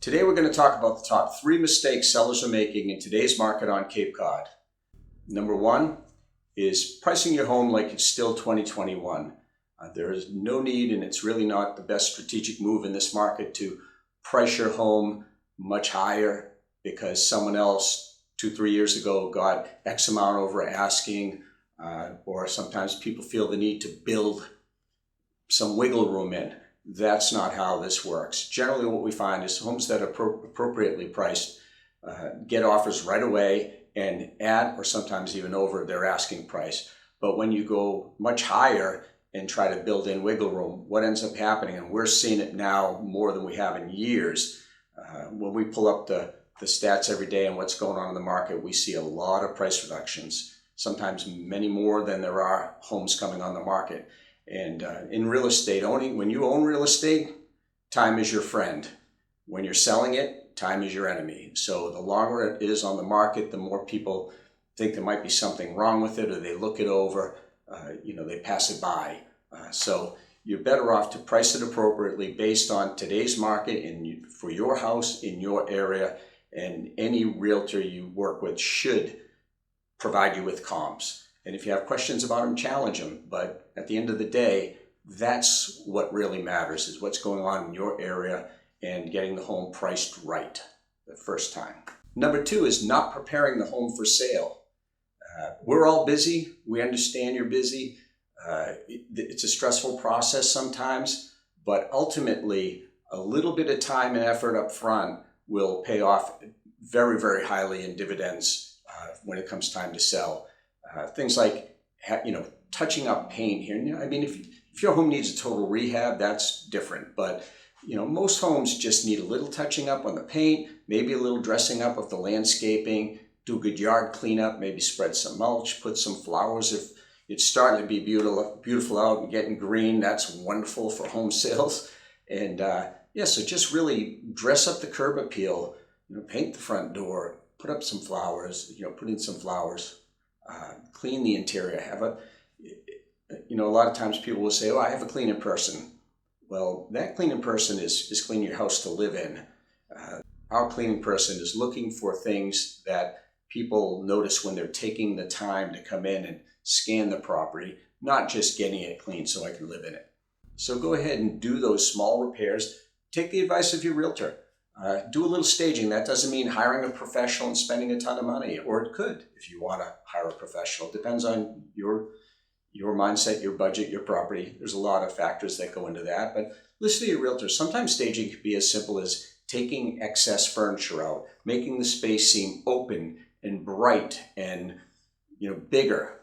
Today we're going to talk about the top 3 mistakes sellers are making in today's market on Cape Cod. Number 1 is pricing your home like it's still 2021. There is no need, and it's really not the best strategic move in this market to price your home much higher because someone else 2-3 years ago got X amount over asking, or sometimes people feel the need to build some wiggle room in. That's not how this works. Generally what we find is homes that are appropriately priced get offers right away and at or sometimes even over their asking price. But when you go much higher and try to build in wiggle room, what ends up happening, and we're seeing it now more than we have in years, when we pull up the stats every day and what's going on in the market, we see a lot of price reductions, sometimes many more than there are homes coming on the market. And in real estate owning, when you own real estate, time is your friend. When you're selling it, time is your enemy. So the longer it is on the market, the more people think there might be something wrong with it, or they look it over, they pass it by. So you're better off to price it appropriately based on today's market and for your house in your area, and any realtor you work with should provide you with comps. And if you have questions about them, challenge them. But at the end of the day, that's what really matters, is what's going on in your area and getting the home priced right the first time. Number 2 is not preparing the home for sale. We're all busy. We understand you're busy. It's a stressful process sometimes, but ultimately a little bit of time and effort up front will pay off very, very highly in dividends when it comes time to sell. Things like, touching up paint here. I mean, if your home needs a total rehab, that's different. But, most homes just need a little touching up on the paint, maybe a little dressing up of the landscaping, do a good yard cleanup, maybe spread some mulch, put some flowers. If it's starting to be beautiful out and getting green, that's wonderful for home sales. And so just really dress up the curb appeal, paint the front door, put up some flowers, put in some flowers. Clean the interior. A lot of times people will say, I have a cleaning person. Well, that cleaning person is cleaning your house to live in. Our cleaning person is looking for things that people notice when they're taking the time to come in and scan the property, not just getting it clean so I can live in it. So go ahead and do those small repairs. Take the advice of your realtor. Do a little staging. That doesn't mean hiring a professional and spending a ton of money, or it could if you want to hire a professional. It depends on your mindset, your budget, your property. There's a lot of factors that go into that, but listen to your realtor. Sometimes staging can be as simple as taking excess furniture out, making the space seem open and bright and bigger.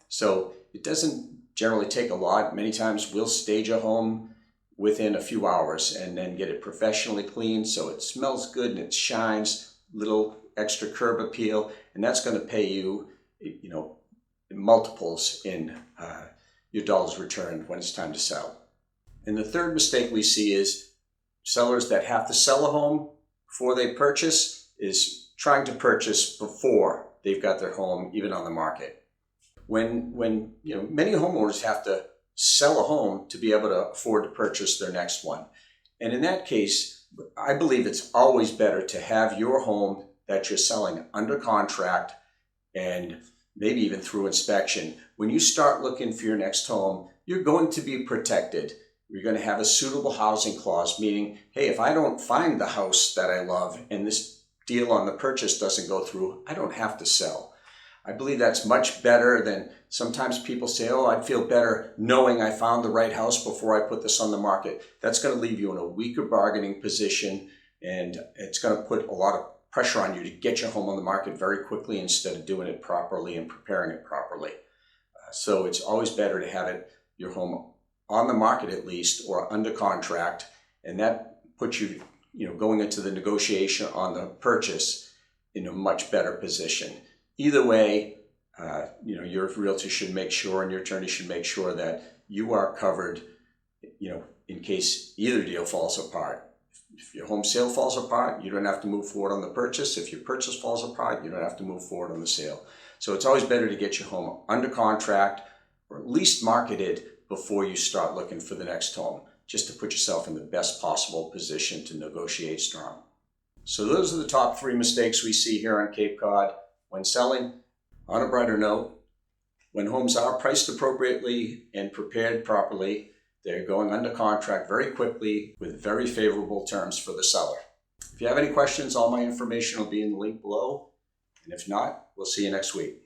So it doesn't generally take a lot. Many times we'll stage a home within a few hours and then get it professionally cleaned so it smells good and it shines, little extra curb appeal, and that's going to pay you, multiples in your dollars returned when it's time to sell. And the third mistake we see is sellers that have to sell a home before they purchase is trying to purchase before they've got their home even on the market. When many homeowners have to sell a home to be able to afford to purchase their next one. And in that case, I believe it's always better to have your home that you're selling under contract and maybe even through inspection. When you start looking for your next home, you're going to be protected. You're going to have a suitable housing clause, meaning, hey, if I don't find the house that I love and this deal on the purchase doesn't go through, I don't have to sell. I believe that's much better than sometimes people say, I'd feel better knowing I found the right house before I put this on the market. That's going to leave you in a weaker bargaining position, and it's going to put a lot of pressure on you to get your home on the market very quickly instead of doing it properly and preparing it properly. So it's always better to have your home on the market at least, or under contract, and that puts you, going into the negotiation on the purchase in a much better position. Either way, your realtor should make sure and your attorney should make sure that you are covered, in case either deal falls apart. If your home sale falls apart, you don't have to move forward on the purchase. If your purchase falls apart, you don't have to move forward on the sale. So it's always better to get your home under contract or at least marketed before you start looking for the next home. just to put yourself in the best possible position to negotiate strong. So those are the top 3 mistakes we see here on Cape Cod when selling. On a brighter note, when homes are priced appropriately and prepared properly, they're going under contract very quickly with very favorable terms for the seller. If you have any questions, all my information will be in the link below. And if not, we'll see you next week.